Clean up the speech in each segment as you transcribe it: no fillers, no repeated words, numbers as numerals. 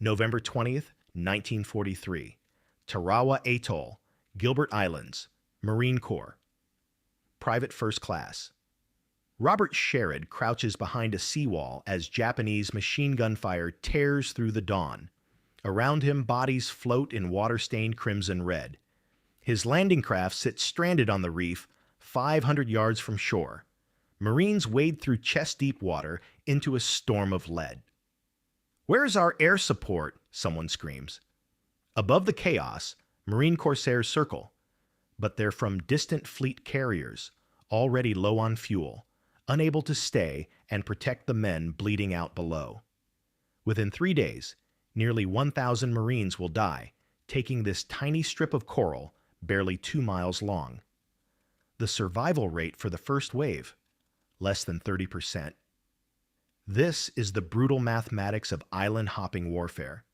November 20th, 1943. Tarawa Atoll, Gilbert Islands, Marine Corps. Private First Class. Robert Sherrod crouches behind a seawall as Japanese machine gun fire tears through the dawn. Around him, bodies float in water-stained crimson red. His landing craft sits stranded on the reef, 500 yards from shore. Marines wade through chest-deep water into a storm of lead. "Where's our air support?" someone screams. Above the chaos, Marine corsairs circle, but they're from distant fleet carriers, already low on fuel, unable to stay and protect the men bleeding out below. Within 3 days, nearly 1,000 Marines will die, taking this tiny strip of coral barely 2 miles long. The survival rate for the first wave, less than 30%. This is the brutal mathematics of island-hopping warfare.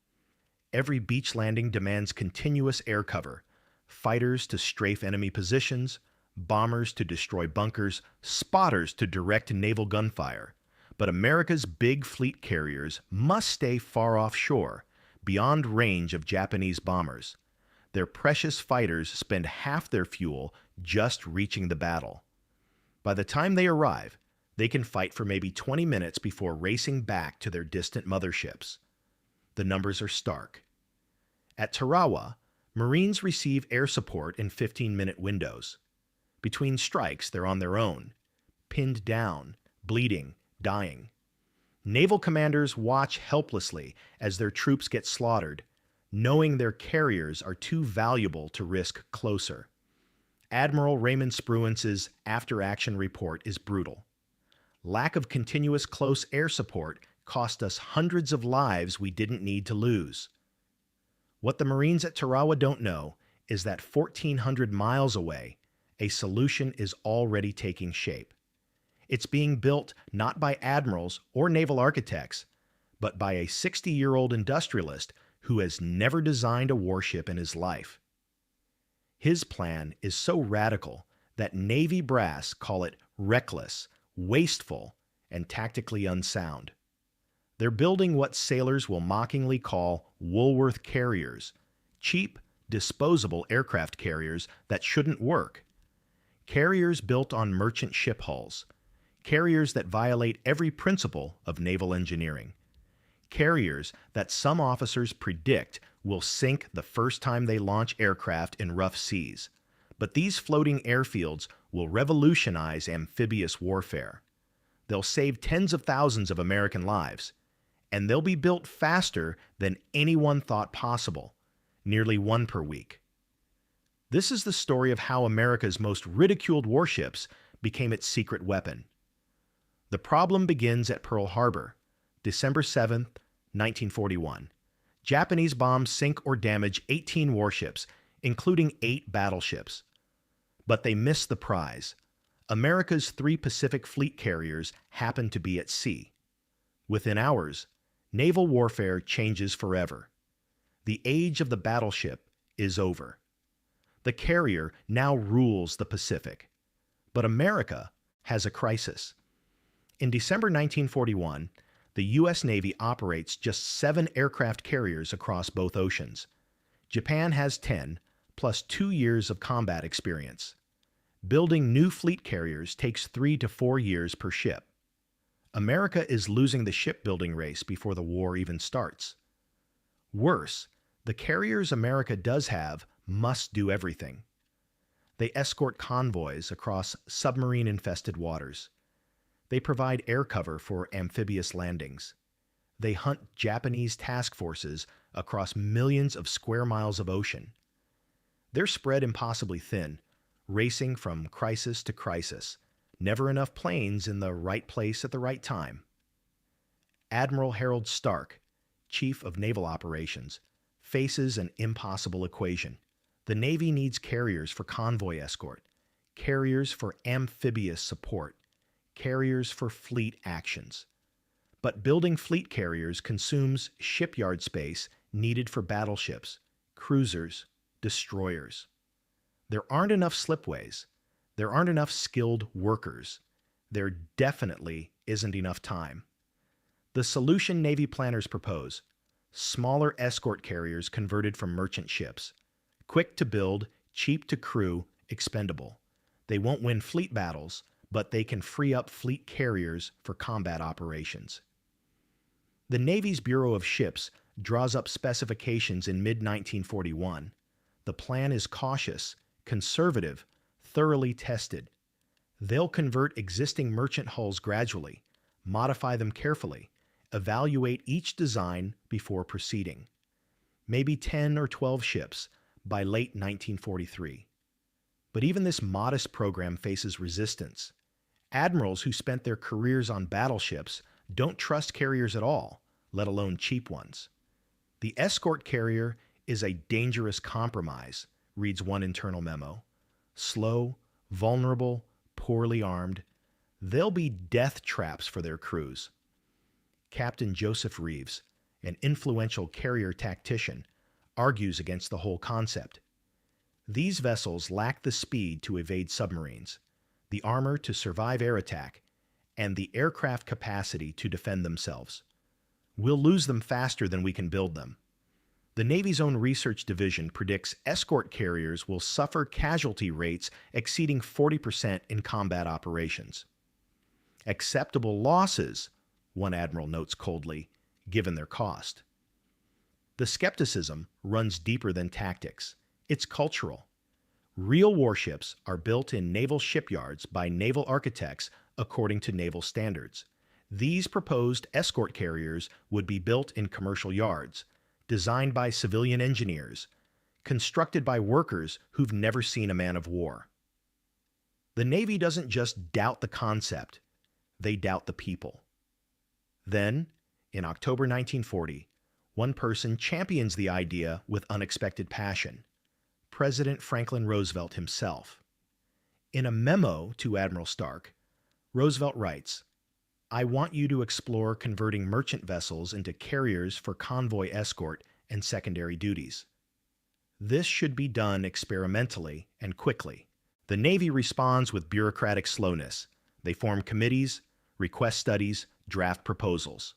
Every beach landing demands continuous air cover, fighters to strafe enemy positions, bombers to destroy bunkers, spotters to direct naval gunfire. But America's big fleet carriers must stay far offshore, beyond range of Japanese bombers. Their precious fighters spend half their fuel just reaching the battle. By the time they arrive, they can fight for maybe 20 minutes before racing back to their distant motherships. The numbers are stark. At Tarawa, Marines receive air support in 15-minute windows. Between strikes, they're on their own, pinned down, bleeding, dying. Naval commanders watch helplessly as their troops get slaughtered, knowing their carriers are too valuable to risk closer. Admiral Raymond Spruance's after-action report is brutal. Lack of continuous close air support cost us hundreds of lives we didn't need to lose. What the Marines at Tarawa don't know is that 1,400 miles away, a solution is already taking shape. It's being built not by admirals or naval architects, but by a 60-year-old industrialist who has never designed a warship in his life. His plan is so radical that Navy brass call it reckless, wasteful, and tactically unsound. They're building what sailors will mockingly call Woolworth carriers, cheap, disposable aircraft carriers that shouldn't work. Carriers built on merchant ship hulls. Carriers that violate every principle of naval engineering. Carriers that some officers predict will sink the first time they launch aircraft in rough seas. But these floating airfields will revolutionize amphibious warfare. They'll save tens of thousands of American lives, and they'll be built faster than anyone thought possible, nearly one per week. This is the story of how America's most ridiculed warships became its secret weapon. The problem begins at Pearl Harbor, December 7th, 1941. Japanese bombs sink or damage 18 warships, including 8 battleships. But they miss the prize. America's 3 Pacific Fleet carriers happen to be at sea. Within hours, naval warfare changes forever. The age of the battleship is over. The carrier now rules the Pacific. But America has a crisis. In December 1941, the U.S. Navy operates just 7 aircraft carriers across both oceans. Japan has 10, plus 2 years of combat experience. Building new fleet carriers takes 3 to 4 years per ship. America is losing the shipbuilding race before the war even starts. Worse, the carriers America does have must do everything. They escort convoys across submarine-infested waters. They provide air cover for amphibious landings. They hunt Japanese task forces across millions of square miles of ocean. They're spread impossibly thin, racing from crisis to crisis, never enough planes in the right place at the right time. Admiral Harold Stark, Chief of Naval Operations, faces an impossible equation. The Navy needs carriers for convoy escort, carriers for amphibious support, carriers for fleet actions. But building fleet carriers consumes shipyard space needed for battleships, cruisers, destroyers. There aren't enough slipways. There aren't enough skilled workers. There definitely isn't enough time. The solution Navy planners propose: smaller escort carriers converted from merchant ships. Quick to build, cheap to crew, expendable. They won't win fleet battles, but they can free up fleet carriers for combat operations. The Navy's Bureau of Ships draws up specifications in mid-1941. The plan is cautious, conservative, thoroughly tested. They'll convert existing merchant hulls gradually, modify them carefully, evaluate each design before proceeding. Maybe 10 or 12 ships by late 1943. But even this modest program faces resistance. Admirals who spent their careers on battleships don't trust carriers at all, let alone cheap ones. The escort carrier is a dangerous compromise, reads one internal memo. Slow, vulnerable, poorly armed. They'll be death traps for their crews. Captain Joseph Reeves, an influential carrier tactician, argues against the whole concept. These vessels lack the speed to evade submarines, the armor to survive air attack, and the aircraft capacity to defend themselves. We'll lose them faster than we can build them. The Navy's own research division predicts escort carriers will suffer casualty rates exceeding 40% in combat operations. Acceptable losses, one admiral notes coldly, given their cost. The skepticism runs deeper than tactics. It's cultural. Real warships are built in naval shipyards by naval architects according to naval standards. These proposed escort carriers would be built in commercial yards, designed by civilian engineers, constructed by workers who've never seen a man of war. The Navy doesn't just doubt the concept, they doubt the people. Then, in October 1940, one person champions the idea with unexpected passion: President Franklin Roosevelt himself. In a memo to Admiral Stark, Roosevelt writes, "I want you to explore converting merchant vessels into carriers for convoy escort and secondary duties. This should be done experimentally and quickly." The Navy responds with bureaucratic slowness. They form committees, request studies, draft proposals.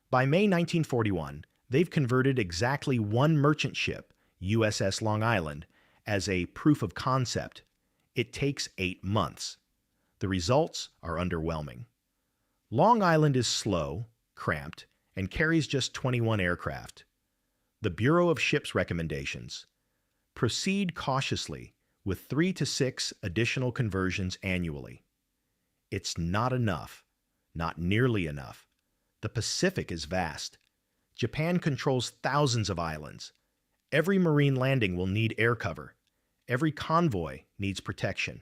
By May 1941, they've converted exactly one merchant ship, USS Long Island, as a proof of concept. It takes 8 months. The results are underwhelming. Long Island is slow, cramped, and carries just 21 aircraft. The Bureau of Ships recommendations: proceed cautiously with 3 to 6 additional conversions annually. It's not enough, not nearly enough. The Pacific is vast. Japan controls thousands of islands. Every marine landing will need air cover. Every convoy needs protection.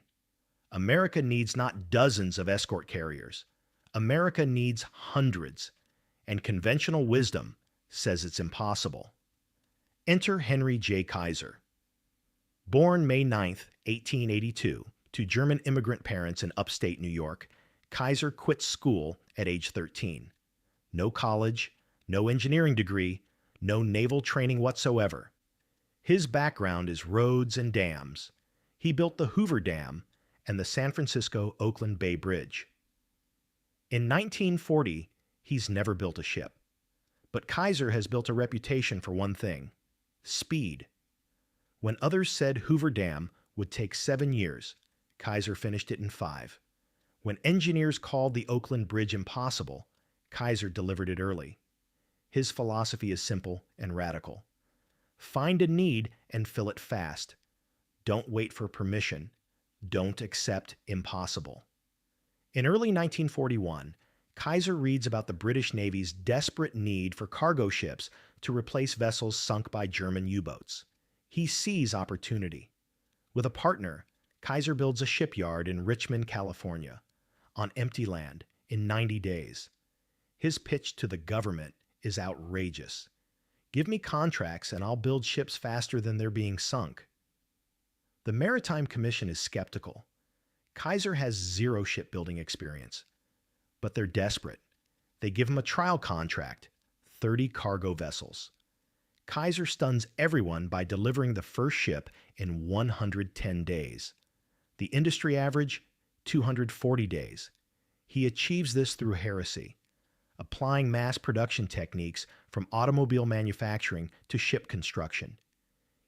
America needs not dozens of escort carriers. America needs hundreds, and conventional wisdom says it's impossible. Enter Henry J. Kaiser. Born May 9, 1882, to German immigrant parents in upstate New York, Kaiser quit school at age 13. No college, no engineering degree, no naval training whatsoever. His background is roads and dams. He built the Hoover Dam and the San Francisco-Oakland Bay Bridge. In 1940, he's never built a ship. But Kaiser has built a reputation for one thing: speed. When others said Hoover Dam would take 7 years, Kaiser finished it in 5. When engineers called the Oakland Bridge impossible, Kaiser delivered it early. His philosophy is simple and radical. Find a need and fill it fast. Don't wait for permission. Don't accept impossible. In early 1941, Kaiser reads about the British Navy's desperate need for cargo ships to replace vessels sunk by German U-boats. He sees opportunity. With a partner, Kaiser builds a shipyard in Richmond, California, on empty land, in 90 days. His pitch to the government is outrageous. Give me contracts and I'll build ships faster than they're being sunk. The Maritime Commission is skeptical. Kaiser has 0 shipbuilding experience. But they're desperate. They give him a trial contract, 30 cargo vessels. Kaiser stuns everyone by delivering the first ship in 110 days. The industry average, 240 days. He achieves this through heresy, applying mass production techniques from automobile manufacturing to ship construction.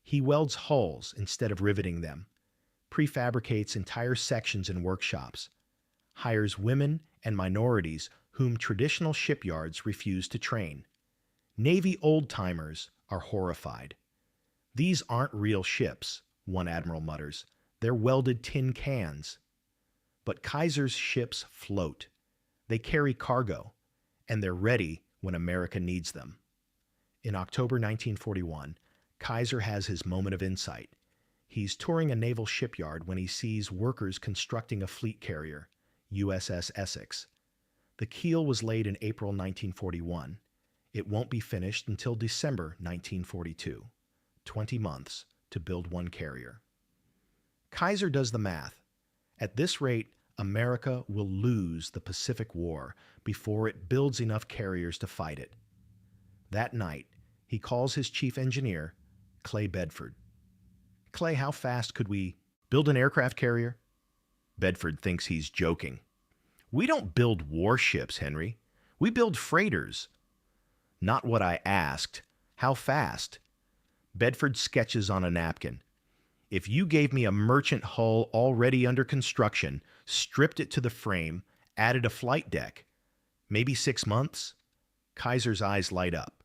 He welds hulls instead of riveting them, prefabricates entire sections in workshops, hires women and minorities whom traditional shipyards refuse to train. Navy old-timers are horrified. "These aren't real ships," one admiral mutters. "They're welded tin cans." But Kaiser's ships float. They carry cargo, and they're ready when America needs them. In October 1941, Kaiser has his moment of insight. He's touring a naval shipyard when he sees workers constructing a fleet carrier, USS Essex. The keel was laid in April 1941. It won't be finished until December 1942. 20 months to build one carrier. Kaiser does the math. At this rate, America will lose the Pacific War before it builds enough carriers to fight it. That night, he calls his chief engineer, Clay Bedford. "Clay, how fast could we build an aircraft carrier?" Bedford thinks he's joking. "We don't build warships, Henry. We build freighters." "Not what I asked. How fast?" Bedford sketches on a napkin. "If you gave me a merchant hull already under construction, stripped it to the frame, added a flight deck, maybe 6 months?" Kaiser's eyes light up.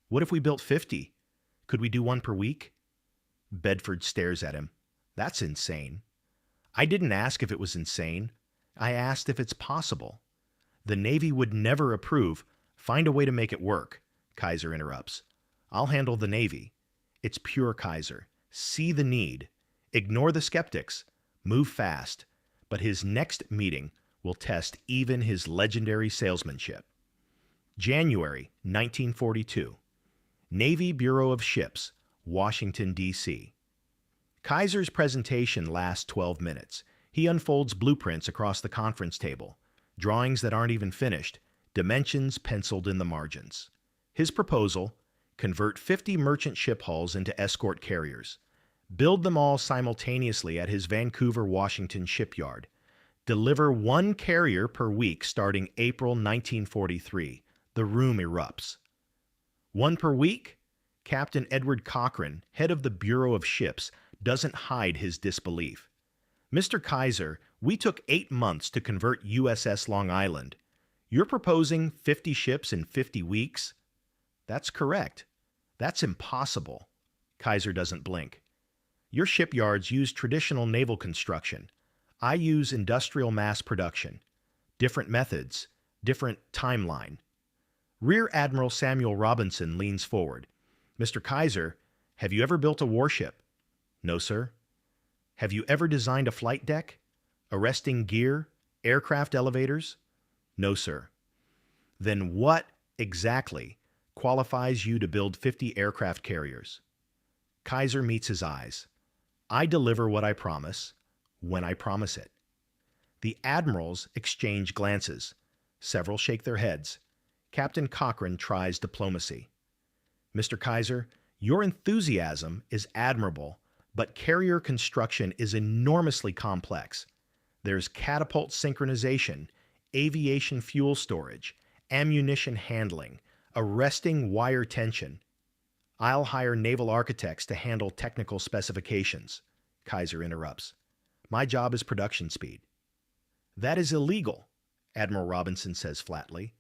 "What if we built 50? Could we do one per week?" Bedford stares at him. "That's insane." "I didn't ask if it was insane. I asked if it's possible." "The Navy would never approve." "Find a way to make it work," Kaiser interrupts. "I'll handle the Navy." It's pure Kaiser. See the need. Ignore the skeptics. Move fast. But his next meeting will test even his legendary salesmanship. January 1942. Navy Bureau of Ships, Washington, D.C. Kaiser's presentation lasts 12 minutes. He unfolds blueprints across the conference table, drawings that aren't even finished, dimensions penciled in the margins. His proposal: convert 50 merchant ship hulls into escort carriers. Build them all simultaneously at his Vancouver, Washington shipyard. Deliver one carrier per week starting April 1943. The room erupts. "One per week?" Captain Edward Cochrane, head of the Bureau of Ships, doesn't hide his disbelief. "Mr. Kaiser, we took 8 months to convert USS Long Island. You're proposing 50 ships in 50 weeks?" "That's correct." "That's impossible." Kaiser doesn't blink. "Your shipyards use traditional naval construction. I use industrial mass production. Different methods, different timeline." Rear Admiral Samuel Robinson leans forward. "Mr. Kaiser, have you ever built a warship?" "No, sir." "Have you ever designed a flight deck? Arresting gear? Aircraft elevators?" "No, sir." "Then what exactly qualifies you to build 50 aircraft carriers?" Kaiser meets his eyes. "I deliver what I promise, when I promise it." The admirals exchange glances. Several shake their heads. Captain Cochrane tries diplomacy. "Mr. Kaiser, your enthusiasm is admirable, but carrier construction is enormously complex. There's catapult synchronization, aviation fuel storage, ammunition handling, arresting wire tension. I'll hire naval architects to handle technical specifications." Kaiser interrupts. "My job is production speed." "That is illegal," Admiral Robinson says flatly.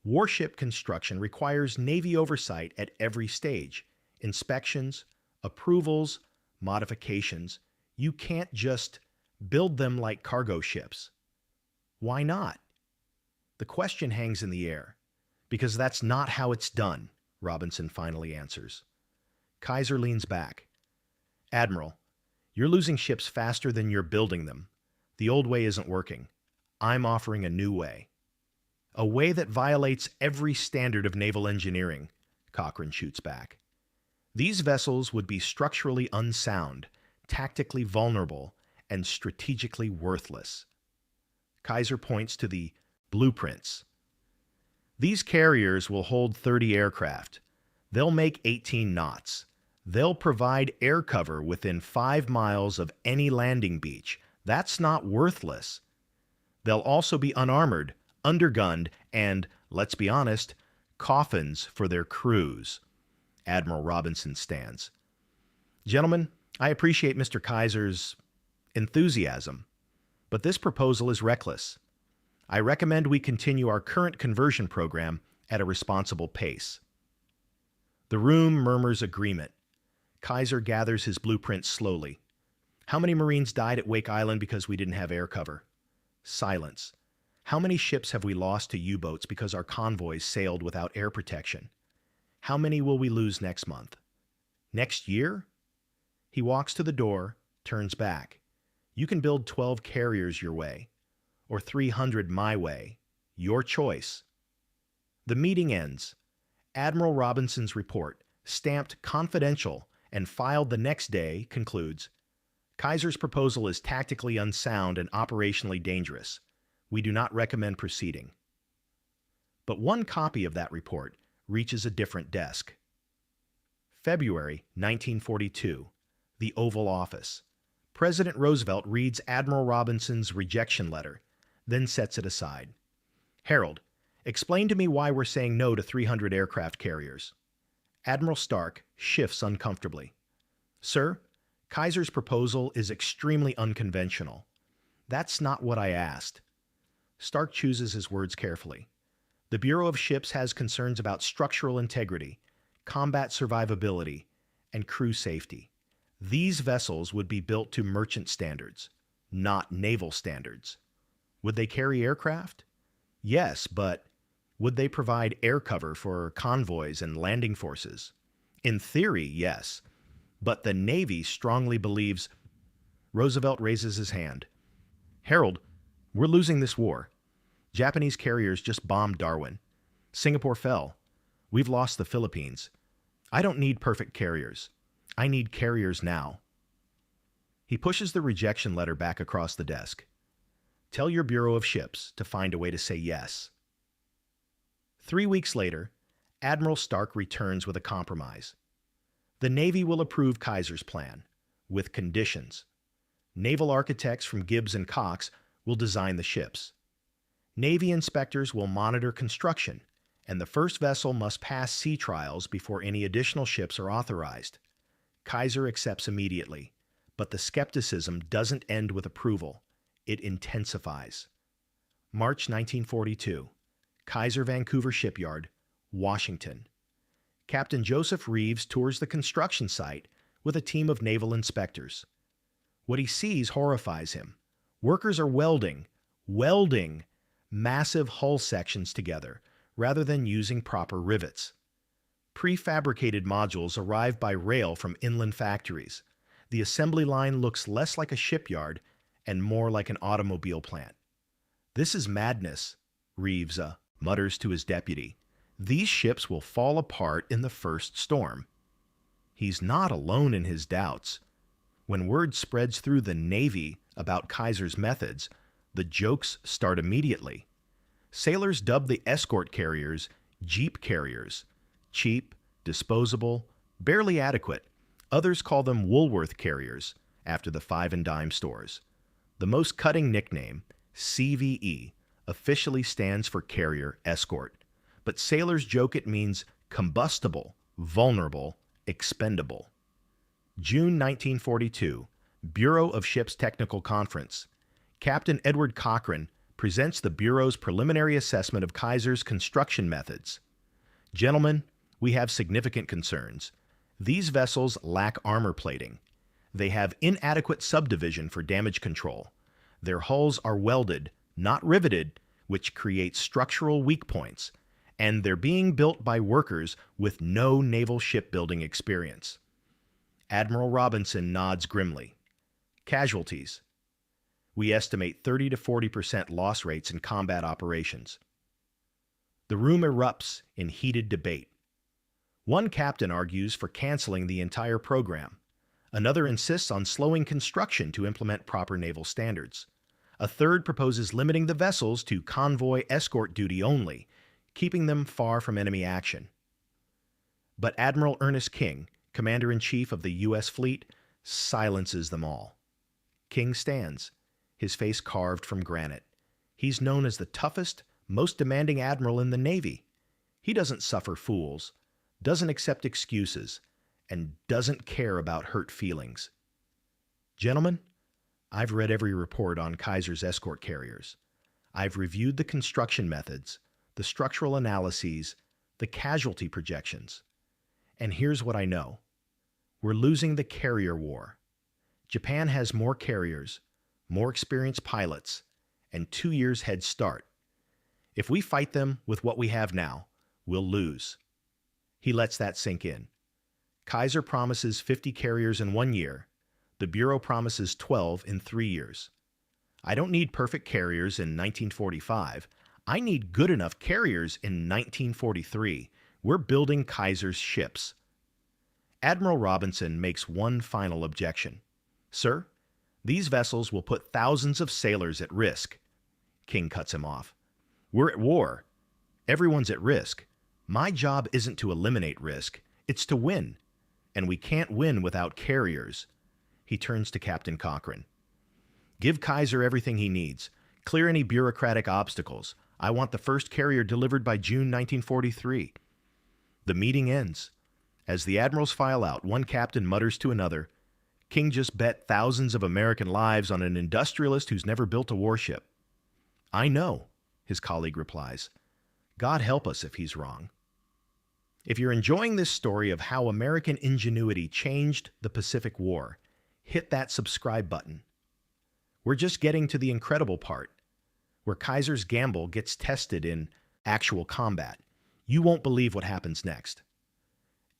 "Warship construction requires Navy oversight at every stage. Inspections, approvals, modifications. You can't just build them like cargo ships." "Why not?" "The question hangs in the air. Because that's not how it's done," Robinson finally answers. Kaiser leans back. "Admiral, you're losing ships faster than you're building them. The old way isn't working. I'm offering a new way." "A way that violates every standard of naval engineering," Cochrane shoots back. "These vessels would be structurally unsound, tactically vulnerable, and strategically worthless." Kaiser points to the blueprints. "These carriers will hold 30 aircraft. They'll make 18 knots. They'll provide air cover within 5 miles of any landing beach. That's not worthless. They'll also be unarmored, undergunned, and, let's be honest, coffins for their crews. Admiral Robinson stands. Gentlemen, I appreciate Mr. Kaiser's enthusiasm, but this proposal is reckless. I recommend we continue our current conversion program at a responsible pace. The room murmurs agreement. Kaiser gathers his blueprints slowly. How many Marines died at Wake Island because we didn't have air cover? Silence. How many ships have we lost to U-boats because our convoys sailed without air protection? How many will we lose next month? Next year? He walks to the door, turns back. You can build 12 carriers your way, or 300 my way. Your choice. The meeting ends. Admiral Robinson's report, stamped confidential and filed the next day, concludes, Kaiser's proposal is tactically unsound and operationally dangerous. We do not recommend proceeding. But one copy of that report reaches a different desk. February 1942, the Oval Office. President Roosevelt reads Admiral Robinson's rejection letter, then sets it aside. Harold, explain to me why we're saying no to 300 aircraft carriers. Admiral Stark shifts uncomfortably. Sir, Kaiser's proposal is extremely unconventional. That's not what I asked. Stark chooses his words carefully. The Bureau of Ships has concerns about structural integrity, combat survivability, and crew safety. These vessels would be built to merchant standards, not naval standards. Would they carry aircraft? Yes, but would they provide air cover for convoys and landing forces? In theory, yes, but the Navy strongly believes... Roosevelt raises his hand. Harold, we're losing this war. Japanese carriers just bombed Darwin. Singapore fell. We've lost the Philippines. I don't need perfect carriers. I need carriers now. He pushes the rejection letter back across the desk. Tell your Bureau of Ships to find a way to say yes. 3 weeks later, Admiral Stark returns with a compromise. The Navy will approve Kaiser's plan, with conditions. Naval architects from Gibbs and Cox will design the ships. Navy inspectors will monitor construction, and the first vessel must pass sea trials before any additional ships are authorized. Kaiser accepts immediately, but the skepticism doesn't end with approval. It intensifies. March 1942, Kaiser Vancouver Shipyard, Washington. Captain Joseph Reeves tours the construction site with a team of naval inspectors. What he sees horrifies him. Workers are welding massive hull sections together rather than using proper rivets. Prefabricated modules arrive by rail from inland factories. The assembly line looks less like a shipyard and more like an automobile plant. This is madness, Reeves mutters to his deputy. These ships will fall apart in the first storm. He's not alone in his doubts. When word spreads through the Navy about Kaiser's methods, the jokes start immediately. Sailors dub the escort carriers Jeep carriers. Cheap, disposable, barely adequate. Others call them Woolworth carriers, after the five and dime stores. The most cutting nickname, CVE, officially stands for Carrier Escort, but sailors joke it means combustible, vulnerable, expendable. June 1942, Bureau of Ships Technical Conference. Captain Edward Cochrane presents the Bureau's preliminary assessment of Kaiser's construction methods. Gentlemen, we have significant concerns. These vessels lack armor plating. They have inadequate subdivision for damage control. Their hulls are welded, not riveted, which creates structural weak points, and they're being built by workers with no naval shipbuilding experience. Admiral Robinson nods grimly. Casualties. We estimate 30 to 40% loss rates in combat operations. The room erupts in heated debate. One captain argues for canceling the entire program. Another insists on slowing construction to implement proper naval standards. A third proposes limiting the vessels to convoy escort duty only, keeping them far from enemy action. But Admiral Ernest King, Commander-in-Chief of the U.S. Fleet, silences them all. King stands, his face carved from granite. He's known as the toughest, most demanding admiral in the Navy. He doesn't suffer fools, doesn't accept excuses, and doesn't care about hurt feelings. Gentlemen, I've read every report on Kaiser's escort carriers. I've reviewed the construction methods, the structural analyses, the casualty projections. And here's what I know. We're losing the carrier war. Japan has more carriers, more experienced pilots, and 2 years head start. If we fight them with what we have now, we'll lose. He lets that sink in. Kaiser promises 50 carriers in 1 year. The Bureau promises 12 in 3 years. I don't need perfect carriers in 1945. I need good enough carriers in 1943. We're building Kaiser's ships. Admiral Robinson makes one final objection. Sir, these vessels will put thousands of sailors at risk. King cuts him off. We're at war. Everyone's at risk. My job isn't to eliminate risk. It's to win. And we can't win without carriers. He turns to Captain Cochrane. Give Kaiser everything he needs. Clear any bureaucratic obstacles. I want the first carrier delivered by June 1943. The meeting ends. As the admirals file out, one captain mutters to another, King just bet thousands of American lives on an industrialist who's never built a warship. I know, his colleague replies. God help us if he's wrong. If you're enjoying this story of how American ingenuity changed the Pacific War, hit that subscribe button. We're just getting to the incredible part, where Kaiser's gamble gets tested in actual combat. You won't believe what happens next.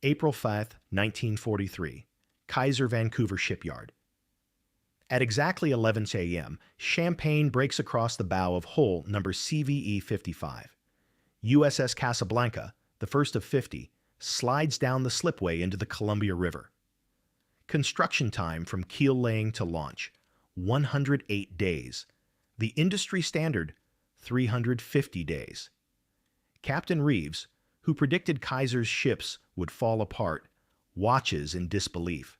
April 5th, 1943, Kaiser Vancouver Shipyard. At exactly 11 a.m., champagne breaks across the bow of hull number CVE-55. USS Casablanca, the first of 50, slides down the slipway into the Columbia River. Construction time from keel laying to launch, 108 days. The industry standard, 350 days. Captain Reeves, who predicted Kaiser's ships would fall apart, watches in disbelief.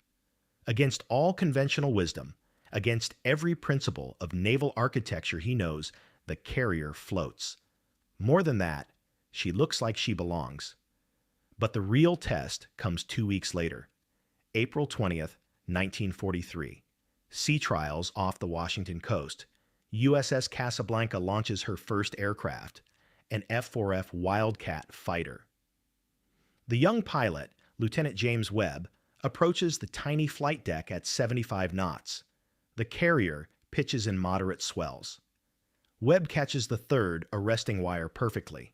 Against all conventional wisdom, against every principle of naval architecture he knows, the carrier floats. More than that, she looks like she belongs. But the real test comes 2 weeks later, April 20th, 1943. Sea trials off the Washington coast. USS Casablanca launches her first aircraft, an F-4F Wildcat fighter. The young pilot, Lieutenant James Webb, approaches the tiny flight deck at 75 knots. The carrier pitches in moderate swells. Webb catches the third arresting wire perfectly.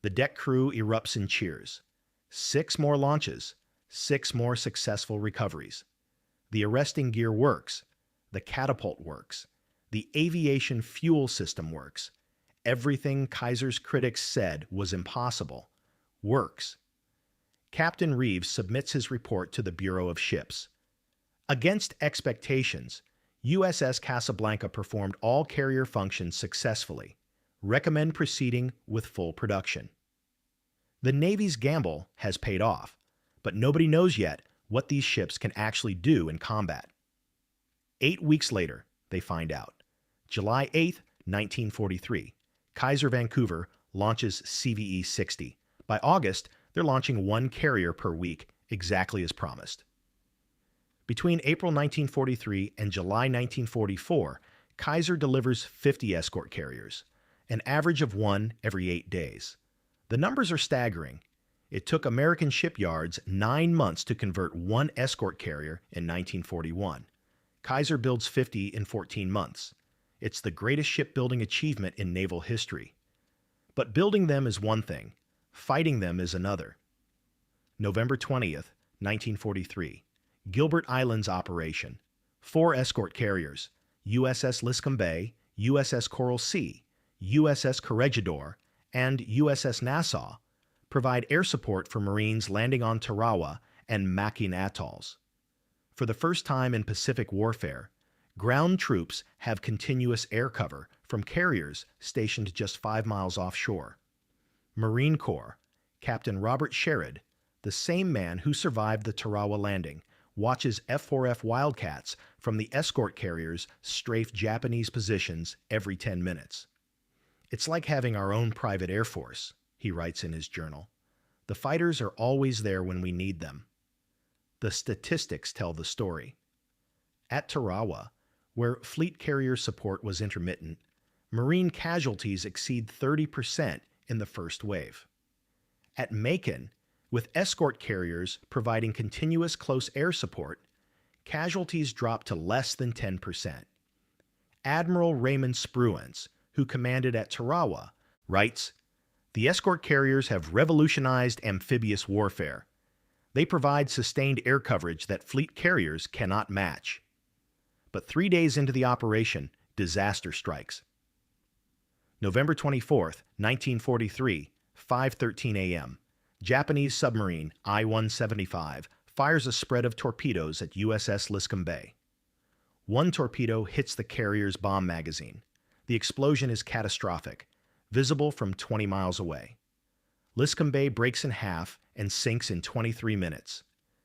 The deck crew erupts in cheers. 6 more launches, 6 more successful recoveries. The arresting gear works. The catapult works. The aviation fuel system works. Everything Kaiser's critics said was impossible works. Captain Reeves submits his report to the Bureau of Ships. Against expectations, USS Casablanca performed all carrier functions successfully. Recommend proceeding with full production. The Navy's gamble has paid off, but nobody knows yet what these ships can actually do in combat. 8 weeks later, they find out. July 8th, 1943, Kaiser Vancouver launches CVE-60. By August, they're launching 1 carrier per week, exactly as promised. Between April 1943 and July 1944, Kaiser delivers 50 escort carriers, an average of 1 every 8 days. The numbers are staggering. It took American shipyards 9 months to convert 1 escort carrier in 1941. Kaiser builds 50 in 14 months. It's the greatest shipbuilding achievement in naval history. But building them is one thing. Fighting them is another. November 20th, 1943. Gilbert Islands operation. 4 escort carriers, USS Liscombe Bay, USS Coral Sea, USS Corregidor, and USS Nassau, provide air support for Marines landing on Tarawa and Makin atolls. For the first time in Pacific warfare, ground troops have continuous air cover from carriers stationed just 5 miles offshore. Marine Corps, Captain Robert Sherrod, the same man who survived the Tarawa landing, watches F-4F Wildcats from the escort carriers strafe Japanese positions every 10 minutes. It's like having our own private air force, he writes in his journal. The fighters are always there when we need them. The statistics tell the story. At Tarawa, where fleet carrier support was intermittent, Marine casualties exceed 30% in the first wave. At Macon, with escort carriers providing continuous close air support, casualties drop to less than 10%. Admiral Raymond Spruance, who commanded at Tarawa, writes, "The escort carriers have revolutionized amphibious warfare. They provide sustained air coverage that fleet carriers cannot match." But 3 days into the operation, disaster strikes. November 24th, 1943, 5:13 a.m., Japanese submarine I-175 fires a spread of torpedoes at USS Liscombe Bay. One torpedo hits the carrier's bomb magazine. The explosion is catastrophic, visible from 20 miles away. Liscombe Bay breaks in half and sinks in 23 minutes.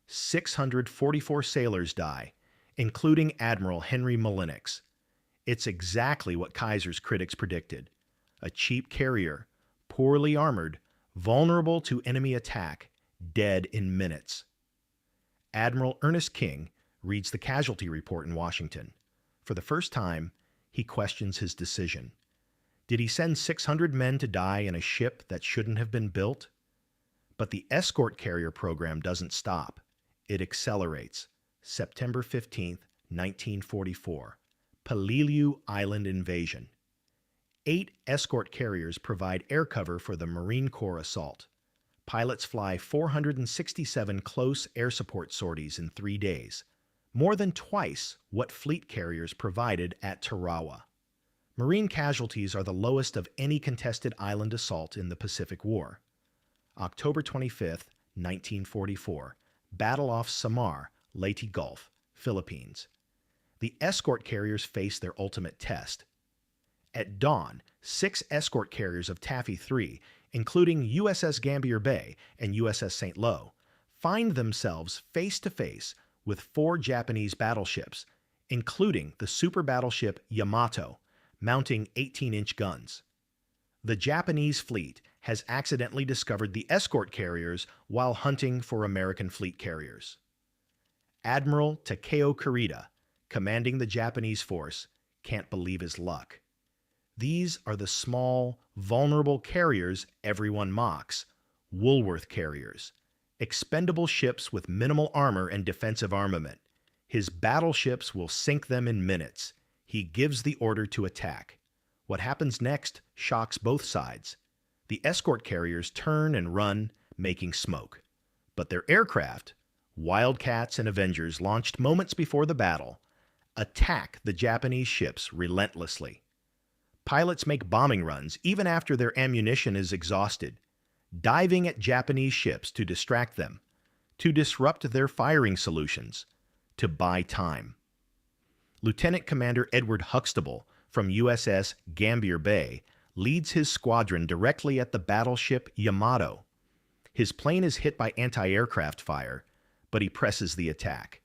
644 sailors die, including Admiral Henry Mullinix. It's exactly what Kaiser's critics predicted. A cheap carrier, poorly armored, vulnerable to enemy attack, dead in minutes. Admiral Ernest King reads the casualty report in Washington. For the first time, he questions his decision. Did he send 600 men to die in a ship that shouldn't have been built? But the escort carrier program doesn't stop. It accelerates. September 15, 1944. Peleliu Island invasion. 8 escort carriers provide air cover for the Marine Corps assault. Pilots fly 467 close air support sorties in 3 days, more than twice what fleet carriers provided at Tarawa. Marine casualties are the lowest of any contested island assault in the Pacific War. October 25, 1944, battle off Samar, Leyte Gulf, Philippines. The escort carriers face their ultimate test. At dawn, 6 escort carriers of Taffy 3, including USS Gambier Bay and USS St. Lo, find themselves face-to-face with 4 Japanese battleships, including the super battleship Yamato, mounting 18-inch guns. The Japanese fleet has accidentally discovered the escort carriers while hunting for American fleet carriers. Admiral Takeo Kurita, commanding the Japanese force, can't believe his luck. These are the small, vulnerable carriers everyone mocks, Woolworth carriers, expendable ships with minimal armor and defensive armament. His battleships will sink them in minutes. He gives the order to attack. What happens next shocks both sides. The escort carriers turn and run, making smoke. But their aircraft, Wildcats and Avengers launched moments before the battle, attack the Japanese ships relentlessly. Pilots make bombing runs even after their ammunition is exhausted, diving at Japanese ships to distract them, to disrupt their firing solutions, to buy time. Lieutenant Commander Edward Huxtable from USS Gambier Bay leads his squadron directly at the battleship Yamato. His plane is hit by anti-aircraft fire, but he presses the attack.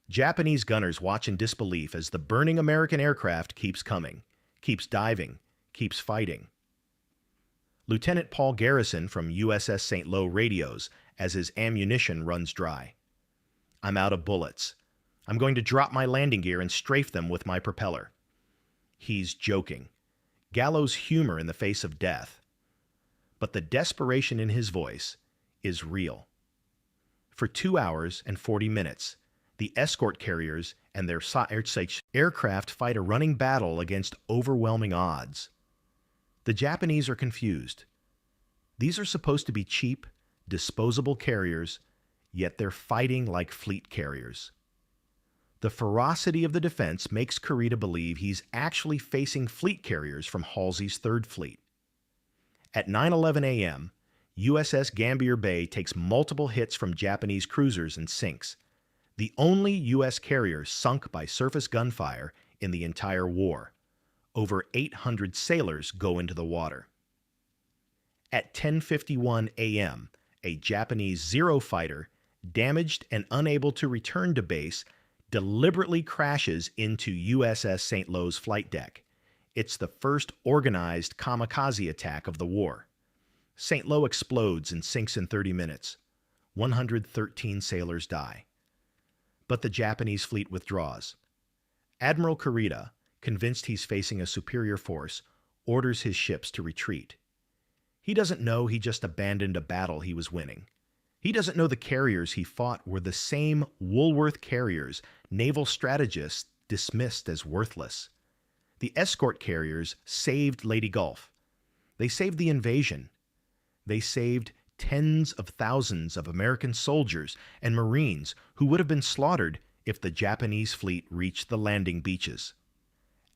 Japanese gunners watch in disbelief as the burning American aircraft keeps coming, keeps diving, keeps fighting. Lieutenant Paul Garrison from USS St. Lo radios as his ammunition runs dry. "I'm out of bullets. I'm going to drop my landing gear and strafe them with my propeller." He's joking. Gallows humor in the face of death. But the desperation in his voice is real. For 2 hours and 40 minutes, the escort carriers and their aircraft fight a running battle against overwhelming odds. The Japanese are confused. These are supposed to be cheap, disposable carriers, yet they're fighting like fleet carriers. The ferocity of the defense makes Kurita believe he's actually facing fleet carriers from Halsey's Third Fleet. At 9:11 a.m., USS Gambier Bay takes multiple hits from Japanese cruisers and sinks, the only U.S. carrier sunk by surface gunfire in the entire war. Over 800 sailors go into the water. At 10:51 a.m., a Japanese Zero fighter, damaged and unable to return to base, deliberately crashes into USS St. Lo's flight deck. It's the first organized kamikaze attack of the war. St. Lo explodes and sinks in 30 minutes. 113 sailors die. But the Japanese fleet withdraws. Admiral Kurita, convinced he's facing a superior force, orders his ships to retreat. He doesn't know he just abandoned a battle he was winning. He doesn't know the carriers he fought were the same Woolworth carriers naval strategists dismissed as worthless. The escort carriers saved Lady Gulf. They saved the invasion. They saved tens of thousands of American soldiers and Marines who would have been slaughtered if the Japanese fleet reached the landing beaches.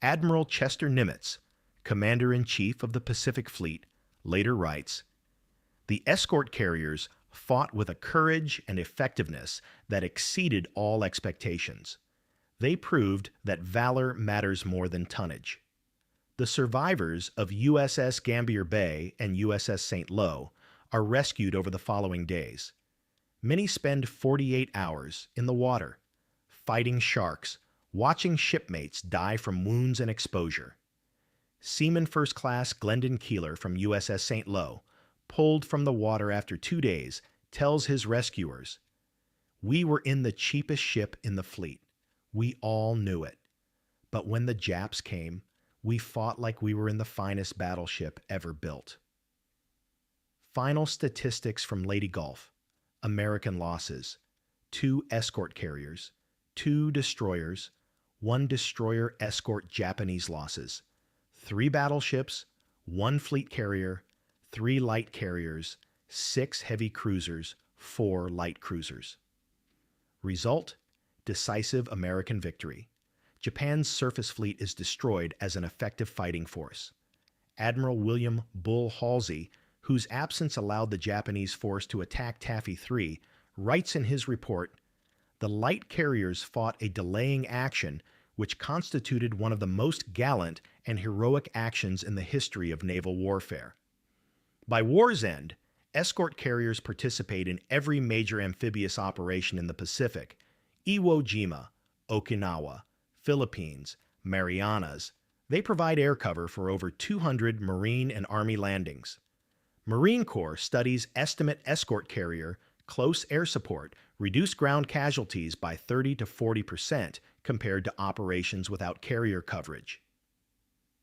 Admiral Chester Nimitz, Commander-in-Chief of the Pacific Fleet, later writes, "The escort carriers fought with a courage and effectiveness that exceeded all expectations. They proved that valor matters more than tonnage." The survivors of USS Gambier Bay and USS St. Lo are rescued over the following days. Many spend 48 hours in the water, fighting sharks, watching shipmates die from wounds and exposure. Seaman First Class Glendon Keeler from USS St. Lo, pulled from the water after 2 days, tells his rescuers, "We were in the cheapest ship in the fleet. We all knew it. But when the Japs came, we fought like we were in the finest battleship ever built." Final statistics from Lady Gulf. American losses: 2 escort carriers, 2 destroyers, 1 destroyer escort Japanese losses, 3 battleships, 1 fleet carrier, 3 light carriers, 6 heavy cruisers, 4 light cruisers. Result: decisive American victory. Japan's surface fleet is destroyed as an effective fighting force. Admiral William Bull Halsey, whose absence allowed the Japanese force to attack Taffy 3, writes in his report, "The light carriers fought a delaying action which constituted one of the most gallant and heroic actions in the history of naval warfare." By war's end, escort carriers participate in every major amphibious operation in the Pacific: Iwo Jima, Okinawa, Philippines, Marianas. They provide air cover for over 200 Marine and Army landings. Marine Corps studies estimate escort carrier close air support reduce ground casualties by 30 to 40% compared to operations without carrier coverage.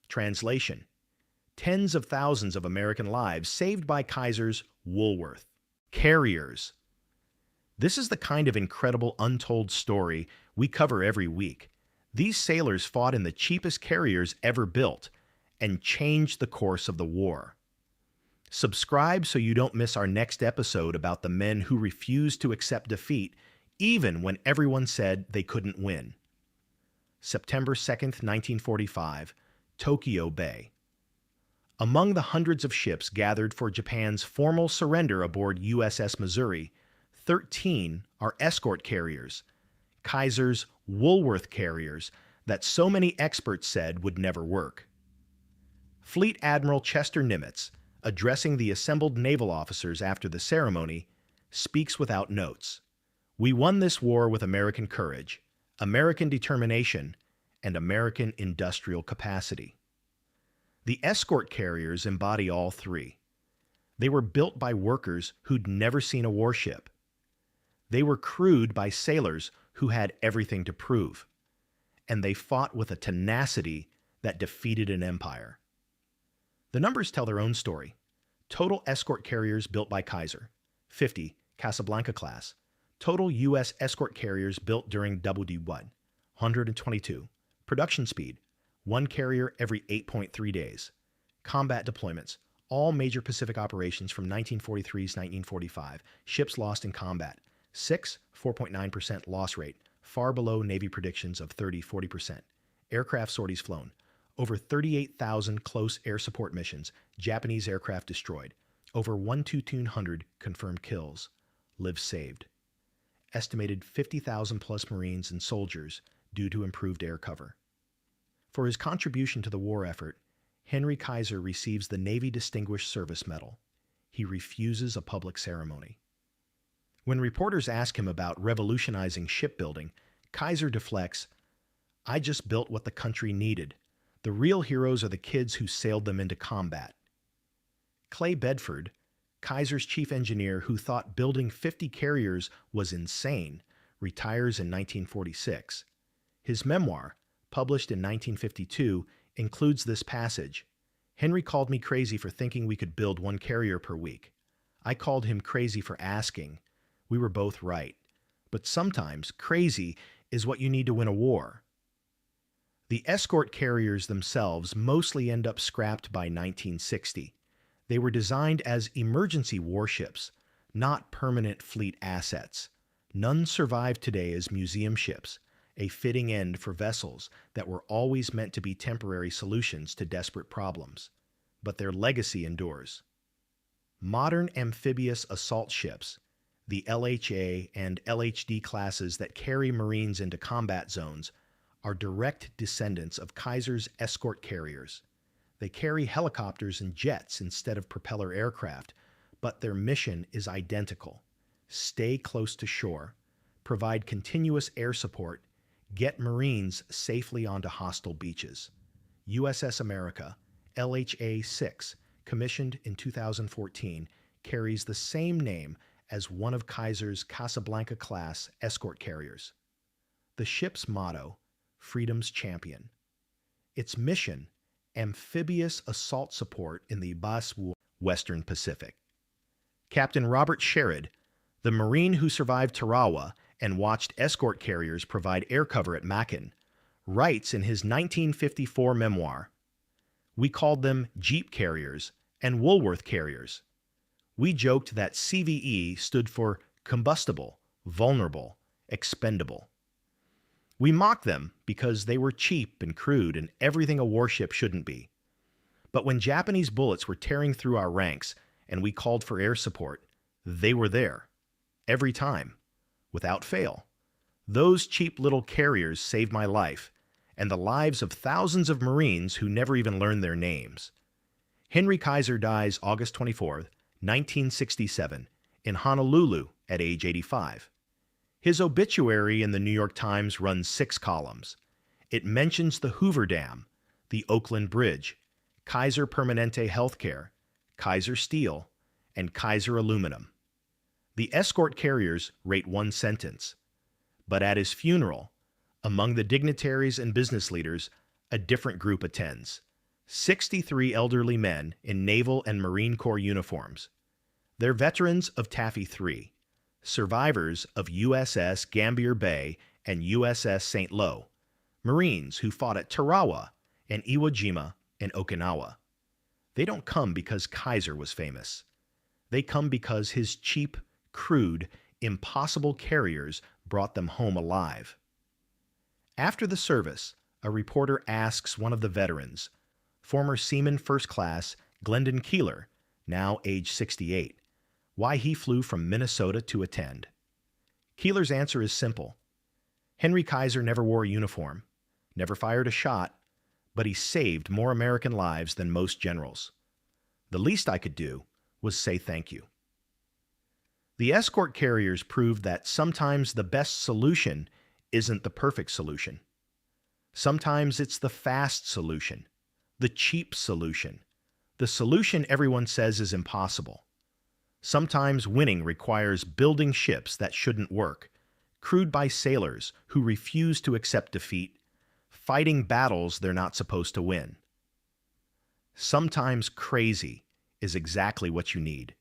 Translation: tens of thousands of American lives saved by Kaiser's Woolworth carriers. This is the kind of incredible untold story we cover every week. These sailors fought in the cheapest carriers ever built and changed the course of the war. Subscribe so you don't miss our next episode about the men who refused to accept defeat even when everyone said they couldn't win. September 2nd, 1945, Tokyo Bay. Among the hundreds of ships gathered for Japan's formal surrender aboard USS Missouri, 13 are escort carriers, Kaiser's Woolworth carriers that so many experts said would never work. Fleet Admiral Chester Nimitz, addressing the assembled naval officers after the ceremony, speaks without notes. "We won this war with American courage, American determination, and American industrial capacity." The escort carriers embody all three. They were built by workers who'd never seen a warship. They were crewed by sailors who had everything to prove. And they fought with a tenacity that defeated an empire. The numbers tell their own story. Total escort carriers built by Kaiser: 50, Casablanca class. Total U.S. escort carriers built during WWII: 122. Production speed: 1 carrier every 8.3 days. Combat deployments: all major Pacific operations from 1943 to 1945. Ships lost in combat: 6, 4.9% loss rate, far below Navy predictions of 30-40%. Aircraft sorties flown: over 38,000 close air support missions, Japanese aircraft destroyed. Over 1,200 confirmed kills, lives saved. Estimated 50,000 plus Marines and soldiers due to improved air cover. For his contribution to the war effort, Henry Kaiser receives the Navy Distinguished Service Medal. He refuses a public ceremony. When reporters ask him about revolutionizing shipbuilding, Kaiser deflects, "I just built what the country needed. The real heroes are the kids who sailed them into combat. Clay Bedford, Kaiser's chief engineer who thought building 50 carriers was insane, retires in 1946. His memoir, published in 1952, includes this passage. Henry called me crazy for thinking we could build one carrier per week. I called him crazy for asking. We were both right. But sometimes crazy is what you need to win a war. The escort carriers themselves mostly end up scrapped by 1960. They were designed as emergency warships, not permanent fleet assets. None survive today as museum ships, a fitting end for vessels that were always meant to be temporary solutions to desperate problems. But their legacy endures. Modern amphibious assault ships, the LHA and LHD classes that carry Marines into combat zones, are direct descendants of Kaiser's escort carriers. They carry helicopters and jets instead of propeller aircraft, but their mission is identical. Stay close to shore, provide continuous air support, get Marines safely onto hostile beaches. USS America, LHA-6, commissioned in 2014, carries the same name as one of Kaiser's Casablanca-class escort carriers. The ship's motto, Freedom's Champion. Its mission, amphibious assault support in the Western Pacific. Captain Robert Sherrod, the Marine who survived Tarawa and watched escort carriers provide air cover at Macon, writes in his 1954 memoir, "We called them Jeep carriers and Woolworth carriers. We joked that CVE stood for combustible, vulnerable, expendable. We mocked them because they were cheap and crude and everything a warship shouldn't be. But when Japanese bullets were tearing through our ranks and we called for air support, they were there. Every time. Without fail. Those cheap little carriers saved my life and the lives of thousands of Marines who never even learned their names." Henry Kaiser dies August 24, 1967, in Honolulu at age 85. His obituary in the New York Times runs 6 columns. It mentions the Hoover Dam, the Oakland Bridge, Kaiser Permanente Healthcare, Kaiser Steel, and Kaiser Aluminum. The escort carriers rate 1 sentence. But at his funeral, among the dignitaries and business leaders, a different group attends. 63 elderly men in Naval and Marine Corps uniforms. They're veterans of Taffy 3, survivors of USS Gambier Bay and USS St. Lo, Marines who fought at Tarawa and Iwo Jima and Okinawa. They don't come because Kaiser was famous. They come because his cheap, crude, impossible carriers brought them home alive. After the service, a reporter asks one of the veterans, former Seaman First Class Glendon Keeler, now age 68, why he flew from Minnesota to attend. Keeler's answer is simple. Henry Kaiser never wore a uniform, never fired a shot, but he saved more American lives than most generals. The least I could do was say thank you. The escort carriers proved that sometimes the best solution isn't the perfect solution. Sometimes it's the fast solution, the cheap solution, the solution everyone says is impossible. Sometimes winning requires building ships that shouldn't work, crewed by sailors who refuse to accept defeat, fighting battles they're not supposed to win. Sometimes crazy is exactly what you need.